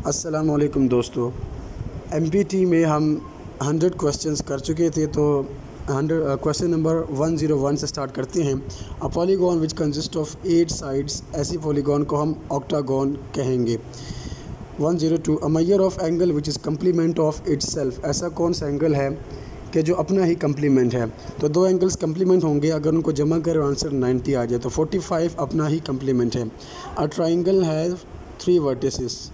अस्सलाम वालेकुम दोस्तों। एमपीटी में हम 100 क्वेश्चंस कर चुके थे, तो 100 क्वेश्चन नंबर 101 से स्टार्ट करते हैं। A polygon which consist of 8 sides, ऐसी पॉलीगॉन को हम ऑक्टागॉन कहेंगे। 102 अ measure of angle which is complement of itself, ऐसा कौन सा एंगल है कि जो अपना ही कम्प्लीमेंट है। तो दो एंगल्स कम्प्लीमेंट होंगे, अगर उनको जमा करें आंसर 90 आ जाए तो 45 अपना ही कम्प्लीमेंट है। A triangle has 3 vertices,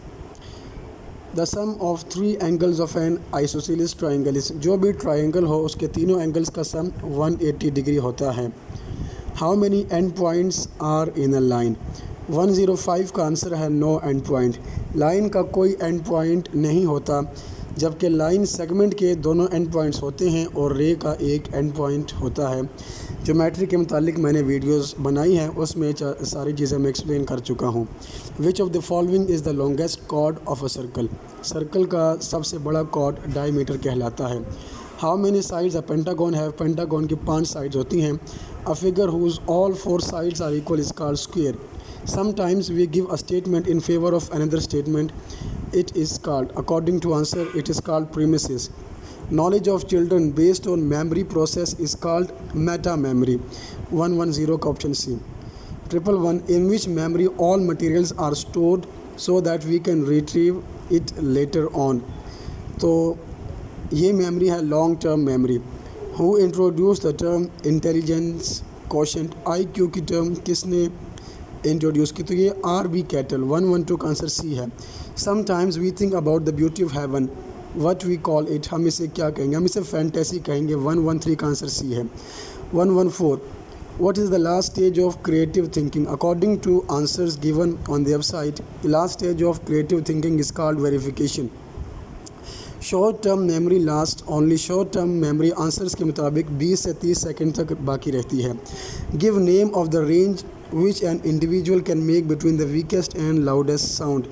the sum of 3 angles of an isosceles triangle is, जो भी ट्राइंगल हो उसके तीनों एंगल्स का सम 180 डिग्री होता है। How many end points are in a line, 105 का आंसर है नो एंड पॉइंट। लाइन का कोई एंड पॉइंट नहीं होता, जबकि लाइन सेगमेंट के दोनों एंड पॉइंट्स होते हैं और रे का एक एंड पॉइंट होता है। ज्योमेट्री के मुतालिक मैंने वीडियोस बनाई हैं, उसमें सारी चीज़ें मैं एक्सप्लेन कर चुका हूँ। Which of the following is the longest chord of a circle, circle का सबसे बड़ा कॉर्ड डायमीटर कहलाता है। How many sides a pentagon है, पेंटागन की 5 साइड्स होती हैं। A figure whose all 4 sides are equal is called square. Sometimes we give a statement in favour of another statement, it is called, according to answer, it is called premises. Knowledge of children based on memory process is called meta memory. 110 का option C. 111 in which memory all materials are stored so that we can retrieve it later on. तो ये memory है long term memory. Who introduced the term intelligence quotient, IQ की term किसने introduce की, तो ये R.B. Cattell. 112 का answer C है। Sometimes we think about the beauty of heaven, what we call it, हम इसे क्या कहेंगे, हम इसे फैंटेसी कहेंगे। 113 का आंसर C है। 114 what is the last stage of creative thinking, according two answers given on the website, the last stage of creative thinking is called verification. Short term memory last only, short term memory answers के मुताबिक 20 से 30 second तक बाकी रहती है। Give name of the range which an individual can make between the weakest and loudest sound,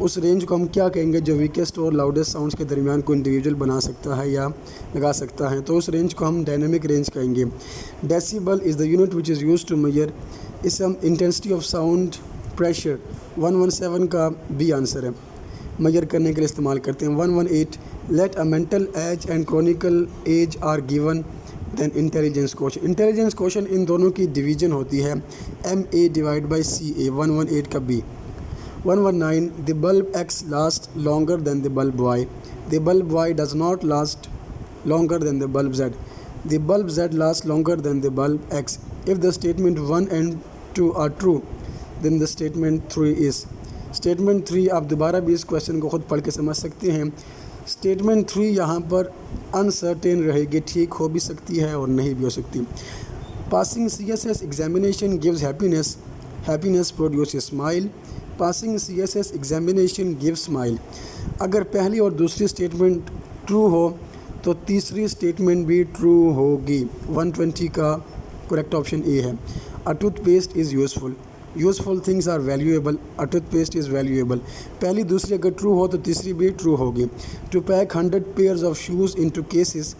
उस range को हम क्या कहेंगे जो वीकेस्ट और लाउडेस्ट साउंड्स के दरमियान को इंडिविजुअल बना सकता है या लगा सकता है, तो उस रेंज को हम डायनेमिक रेंज कहेंगे। Decibel is the unit which is used to measure, इससे हम इंटेंसिटी ऑफ साउंड प्रेशर 117 का B आंसर है, मेजर करने के लिए इस्तेमाल करते हैं। 118 let a mental age and chronological age are given then intelligence quotient, intelligence quotient इन दोनों की डिवीजन होती है MA डिवाइड बाई CA। 118 का B। 119 the bulb X last longer than the bulb Y, the bulb Y does not last longer than the bulb Z, the bulb Z last longer than the bulb X। If the statement 1 and 2 are true then the statement 3 is, statement 3 आप दोबारा भी इस question को ख़ुद पढ़ के समझ सकते हैं। स्टेटमेंट 3 यहाँ पर अनसर्टेन रहेगी, ठीक हो भी सकती है और नहीं भी हो सकती। Passing CSS examination gives happiness, happiness produces smile, passing CSS examination gives smile. अगर पहली और दूसरी स्टेटमेंट ट्रू हो तो तीसरी स्टेटमेंट भी ट्रू होगी। 120 का करेक्ट ऑप्शन A है। A toothpaste is useful, useful things are valuable, a toothpaste is valuable. पहली दूसरी अगर ट्रू हो तो तीसरी भी ट्रू होगी। To pack 100 pairs of shoes into cases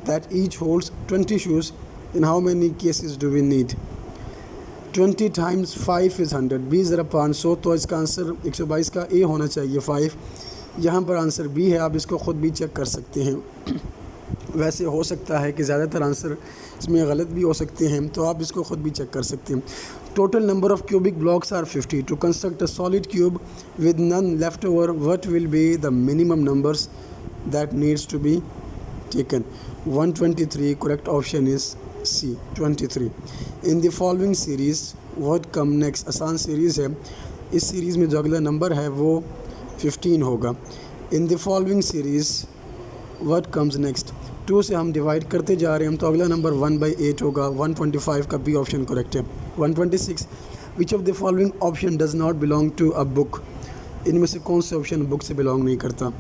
that each holds 20 shoes, in how many cases do we need. 20 times 5 is 100, 20 ज़रा 500, तो इसका आंसर 122 का A होना चाहिए 5। यहाँ पर आंसर B है, आप इसको ख़ुद भी चेक कर सकते हैं। वैसे हो सकता है कि ज़्यादातर आंसर इसमें गलत भी हो सकते हैं, तो आप इसको ख़ुद भी चेक कर सकते हैं। Total number of cubic blocks are 50। To construct a solid cube with none left over, what will be the minimum numbers that needs to be taken. 123 correct option is C 23। In the following series what come next, आसान series है, इस series में जो अगला number है वो 15 होगा। इन the following series what comes next, 2 से हम डिवाइड करते जा रहे हैं, तो अगला नंबर 1/8 होगा। 125 का B ऑप्शन करेक्ट है। 126 which of the following option does not belong to a book, इनमें से कौन से ऑप्शन बुक से बिलोंग नहीं करता,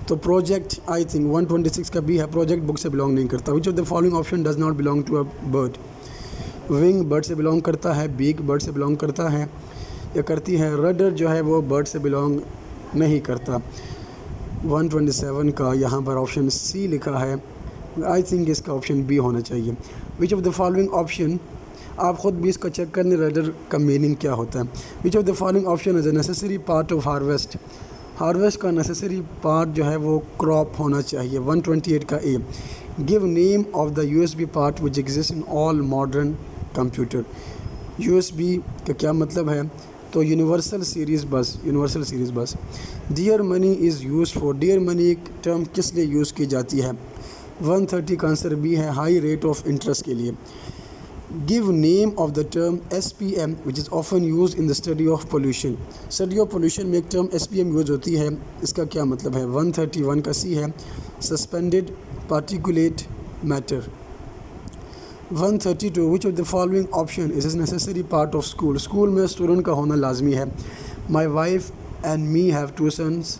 तो प्रोजेक्ट आई थिंक 126 का B है, प्रोजेक्ट बुक से बिलोंग नहीं करता। Which of the following option does not belong to a bird, wing bird से बिलोंग करता है, बीक बर्ड से बिलोंग करता है या करती है, रडर जो है वो बर्ड से बिलोंग नहीं करता। 127 का यहाँ पर ऑप्शन C लिखा है, आई थिंक इसका ऑप्शन B होना चाहिए। विच ऑफ द फॉलोइंग ऑप्शन, आप ख़ुद भी इसका चेक करने रडर का मीनिंग क्या होता है। Which of the following option is a necessary part of harvest, harvest का नेसेसरी पार्ट जो है वो क्रॉप होना चाहिए। 128 का A, give name of the USB part which exist in all modern computer. USB का क्या मतलब है? तो universal series bus. Dear money is use for, dear money एक टर्म किस लिए यूज़ की जाती है? 130 का आंसर बी है, हाई रेट ऑफ इंटरेस्ट के लिए। Give name of the term SPM which is often use in the study of pollution. Study of pollution में एक टर्म SPM यूज होती है, इसका क्या मतलब है? 131 का सी है, suspended particulate matter. 132 which of the following option is necessary part of school. School में स्टूडेंट का होना लाजमी है। My wife and me have 2 sons,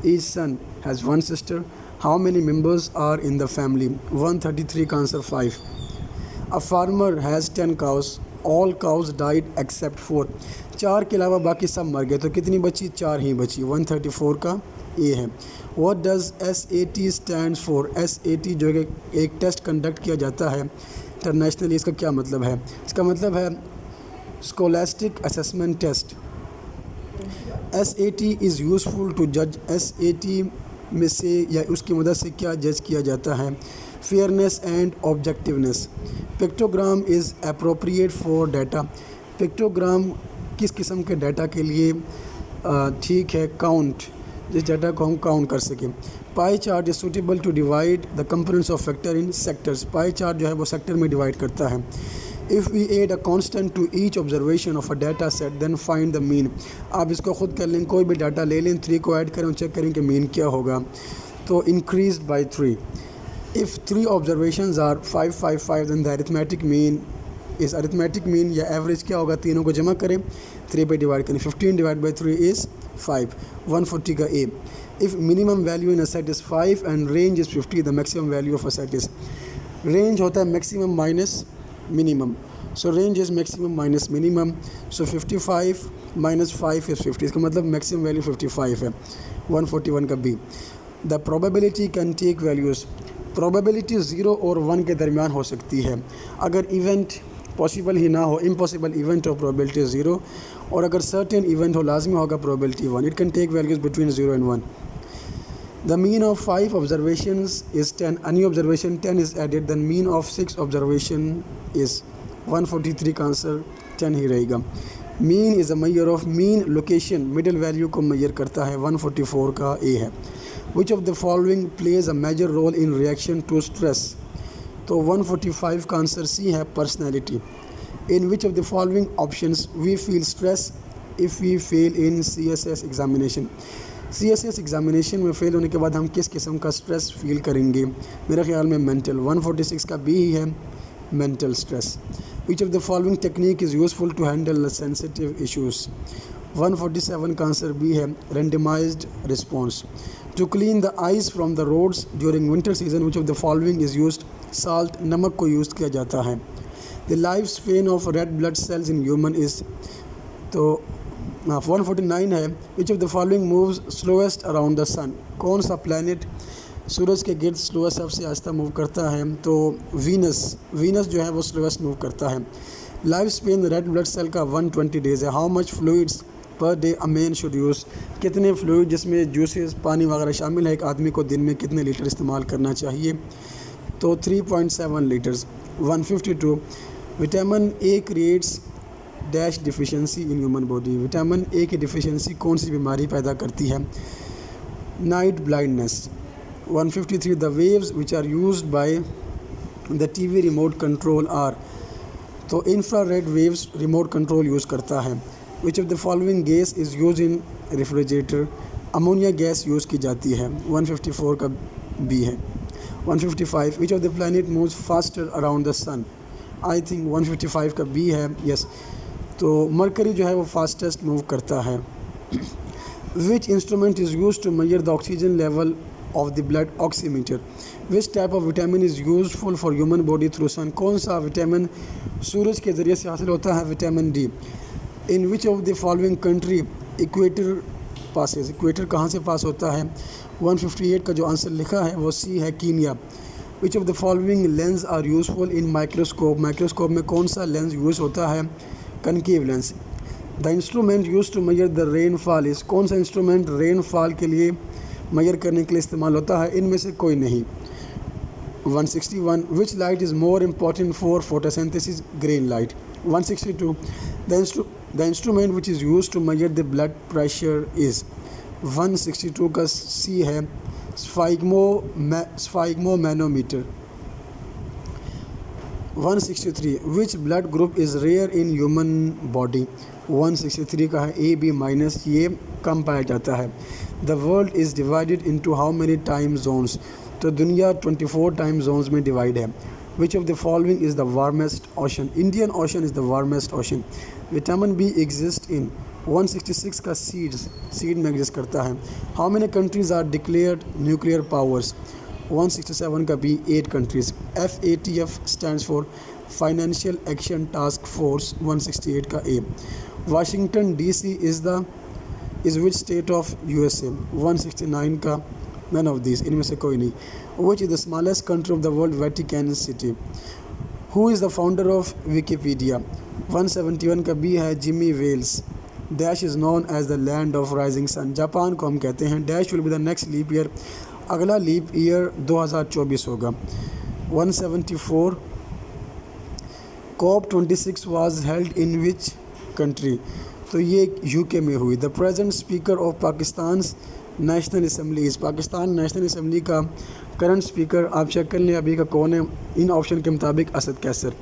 each son has 1 sister, how many members are in the family? 133 का answer 5। A farmer has 10 cows, all cows died except 4, 4 के अलावा बाकी सब मर गए, तो कितनी बची? 4 ही बची। 134 का ए है। What does SAT stands for? SAT जो है एक टेस्ट कंडक्ट किया जाता है इंटरनेशनली, इसका क्या मतलब है? इसका मतलब है scholastic assessment test. SAT is useful to जज। SAT में से या उसकी मदद से क्या जज किया जाता है? Fairness and objectiveness. Pictogram is appropriate for data. Pictogram किस किस्म के डाटा के लिए ठीक है? काउंट, जिस डाटा को हम काउंट कर सकें। Pie chart is suitable to divide the components of factor in sectors. Pie chart जो है वो सेक्टर में डिवाइड करता है। If we add a constant to each observation of a data set then find the mean. आप इसको खुद कर लें, कोई भी डाटा ले लें, 3 को ऐड करें और चेक करें कि मीन क्या होगा। तो increase by 3। If 3 observations are 5 5 5 then the arithmetic mean is arithmetic mean या एवरेज क्या होगा? तीनों को जमा करें, 3 पे डिवाइड करें। 15 डिवाइड बाई 3 इज़ 5। 140 का A, if minimum value in a set is 5 and range is 50 the maximum value of a set is. Range होता है maximum minus minimum, so range is maximum minus minimum, so 55 minus 5 is 50, इसका मतलब maximum value 55 है। 141 का B, the probability can take values. Probability 0 और 1 के दरमियान हो सकती है। अगर इवेंट पॉसिबल ही ना हो, इम्पॉसिबल इवेंट हो, प्रोबेबिलिटी 0, और अगर सर्टेन इवेंट हो, लाजमी होगा probability 1। It can take values between 0 and 1। The mean of 5 observations is 10, a new observation 10 is added, the mean of 6 observation is 143 का आंसर 10 ही रहेगा। Mean is a measure of, mean location middle value को मेजर करता है। 144 का A है। Which of the following plays a major role in reaction to stress. तो 145 का आंसर सी है, personality. In which of the following options we feel stress if we fail in CSS examination. CSS examination में fail होने के बाद हम किस किस्म का स्ट्रेस फील करेंगे? मेरे ख्याल में मेंटल। 146 का बी ही है, mental stress. Which of the following technique is useful to handle sensitive issues. 147 का आंसर बी है, randomized response. To clean the ice from the roads during winter season which of the following is used. Salt, नमक को use किया जाता है। The life span of red blood cells in human is, तो 149 है, which of the following moves slowest around the sun. कौन सा planet सूरज के गिर्द स्लोएस्ट सबसे आहिस्ता मूव करता है? तो वीनस जो है वो स्लोएस्ट मूव करता है। Life span red blood cell का 120 डेज़ है। How much fluids per day a man should use. कितने फ्लूइड जिसमें जूसेस, पानी वगैरह शामिल है, एक आदमी को दिन में कितने लीटर इस्तेमाल करना चाहिए? तो 3.7 litres. 152 vitamin A creates dash deficiency in human body. Vitamin A की डिफिशिएंसी कौन सी बीमारी पैदा करती है? Night blindness. 153 the waves which are used by the TV remote control are. तो infrared waves remote control use करता है। Which of the following gas is use in refrigerator. Ammonia gas use की जाती है। 154 का बी है। 155 which of the planet moves faster around the sun. I think 155 का B है, यस। तो मरकरी जो है वो फास्टेस्ट मूव करता है। Which instrument is use to measure the oxygen level of the blood? Oximeter. Which type of vitamin is useful for human body through sun. कौन सा विटामिन सूरज के ज़रिए से हासिल होता है? Vitamin D. In which of the following country equator passes. Equator कहाँ से पास होता है? 158 का जो आंसर लिखा है वो सी है, Kenya. Which of the following lens are useful in microscope. Microscope में कौन सा लेंस यूज़ होता है? Concave lens. The instrument used to measure the rainfall is, कौन सा इंस्ट्रूमेंट रेनफॉल के लिए मेजर करने के लिए इस्तेमाल होता है? इनमें से कोई नहीं। 161 which light is more important for photosynthesis? Green light. 162 the instrument which is use to measure the blood pressure is. 162 का सी है sphygmomanometer. 163 which blood group is rare in human body? 163 का है ए बी माइनस, ये कम पाया जाता है। The world is divided into how many time zones? तो दुनिया 24 टाइम जोन्स में डिवाइड है। Which of the following is the warmest ocean? Indian ocean is the warmest ocean. Vitamin B exist in. 166 का seed में exist करता है। How many countries are declared nuclear powers? 167 का B 8 countries. FATF stands for financial action task force. 168 का A. Washington DC is which state of USA? 169 का none of this, इनमें से कोई नहीं। Which is the smallest country of the world? Vatican City. Who is the founder of Wikipedia? 171 का B है Jimmy Wales. Dash is known as the land of rising sun. Japan को हम कहते हैं। Dash will be the next leap year, अगला leap year 2024 होगा। 174 COP26 was held in which country? तो ये UK में हुई। The present speaker of Pakistan national assembly is. Pakistan national assembly का करंट स्पीकर आप चेक कर लें अभी का कौन है। इन ऑप्शन के मुताबिक Asad Qaiser.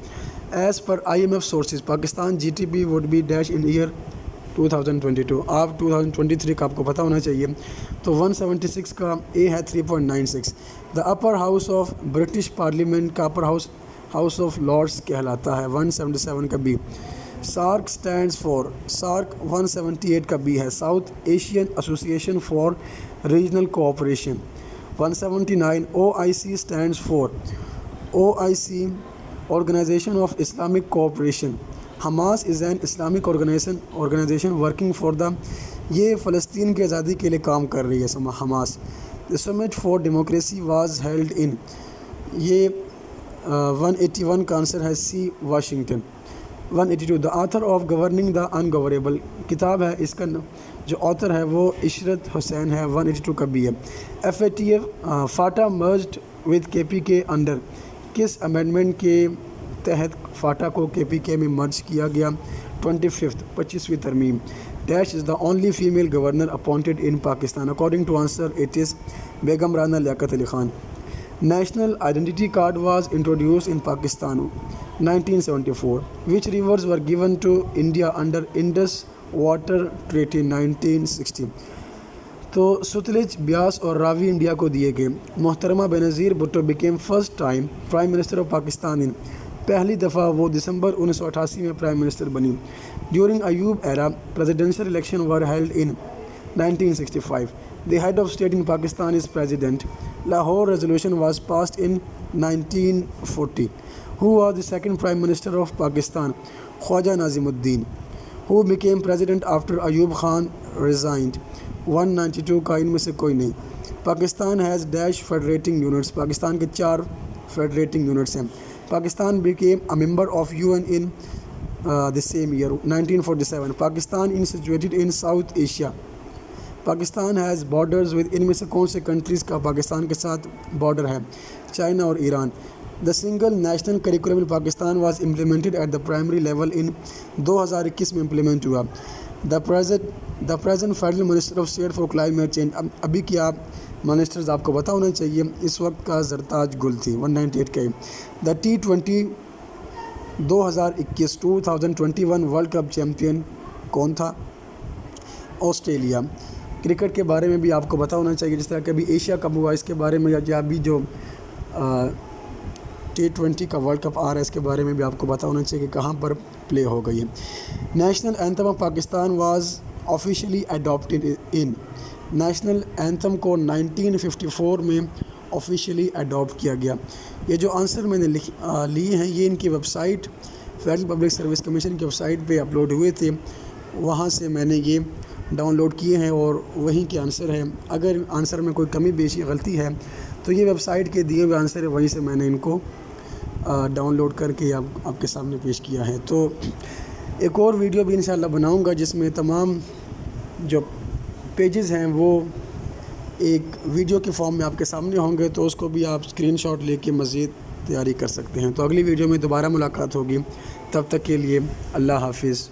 As per IMF sources Pakistan GDP would be dash in year 2022। आप 2023 का आपको पता होना चाहिए। तो 176 का ए है 3.96। The upper house of British parliament का अपर हाउस ऑफ लॉर्ड्स कहलाता है। 177 का B. SAARC stands for, SAARC 178 का बी है South Asian Association for Regional Cooperation. 179 OIC stands for, OIC Organisation of Islamic Cooperation. Hamas is an Islamic organisation working for the, ये फ़लस्तीन की आज़ादी के लिए काम कर रही है Hamas. The summit for democracy was held in, ये 181 का आंसर है C Washington. 182 the author of governing the ungovernable किताब है, इसका जो ऑथर है वो इशरत हुसैन है। 182 का बी है। FATF Phata merged with KPK under, किस अमेंडमेंट के तहत फाटा को KPK में मर्ज किया गया? 25वीं तरमीम। Dash is the only female governor appointed in Pakistan? According to answer it is Begum Rana Liaquat Ali Khan. National identity card was introduce in Pakistan 1974। Which rivers were given to India under Indus water treaty 1960? तो सतलुज, ब्यास और रावी इंडिया को दिए गए। मोहतरमा Benazir Bhutto became first time prime minister of Pakistan in, पहली दफ़ा वो दिसंबर 1988 में प्राइम मिनिस्टर बनी। During Ayub era presidential election were held in 1965। The head of state in Pakistan is president. Lahore resolution was passed in 1940। Who was the second prime minister of Pakistan? Khawaja Nazimuddin. Who became president after Ayub Khan resigned? 192 का इनमें से कोई नहीं। Pakistan has dash federating units, Pakistan के 4 federating units हैं। Pakistan became a member of UN in the same year 1947। Pakistan in situated in south Asia. Pakistan has borders with, इनमें से कौन से कंट्रीज़ का पाकिस्तान के साथ बॉर्डर है? चाइना और Iran. The single national curriculum in Pakistan was implemented at the primary level in 2021 में इम्प्लीमेंट हुआ। The present federal minister of state for climate change, अभी क्या मिनिस्टर्स आपको पता होना चाहिए, इस वक्त का जरताज गुल थी। 198 का। The T20 2021 world cup champion कौन था? ऑस्ट्रेलिया। क्रिकेट के बारे में भी आपको पता होना चाहिए, जिस तरह के अभी एशिया कप हुआ इसके बारे में, या अभी जो T20 का वर्ल्ड कप आ रहा है इसके बारे में भी आपको पता होना चाहिए कि कहाँ पर प्ले हो गई है। National anthem of Pakistan was officially adopted in, national anthem को 1954 में ऑफिशियली अडॉप्ट किया गया। ये जो आंसर मैंने लिए हैं ये इनकी website, federal public service commission की वेबसाइट पे अपलोड हुए थे, वहाँ से मैंने ये डाउनलोड किए हैं और वहीं के आंसर हैं। अगर आंसर में कोई कमी बेशी गलती है तो ये वेबसाइट के दिए हुए आंसर है, वहीं से मैंने इनको डाउनलोड करके आपके सामने पेश किया है। तो एक और वीडियो भी इंशाल्लाह बनाऊंगा जिसमें तमाम जो पेजेस हैं वो एक वीडियो के फॉर्म में आपके सामने होंगे, तो उसको भी आप स्क्रीनशॉट लेके मज़ीद तैयारी कर सकते हैं। तो अगली वीडियो में दोबारा मुलाकात होगी, तब तक के लिए अल्लाह हाफिज़।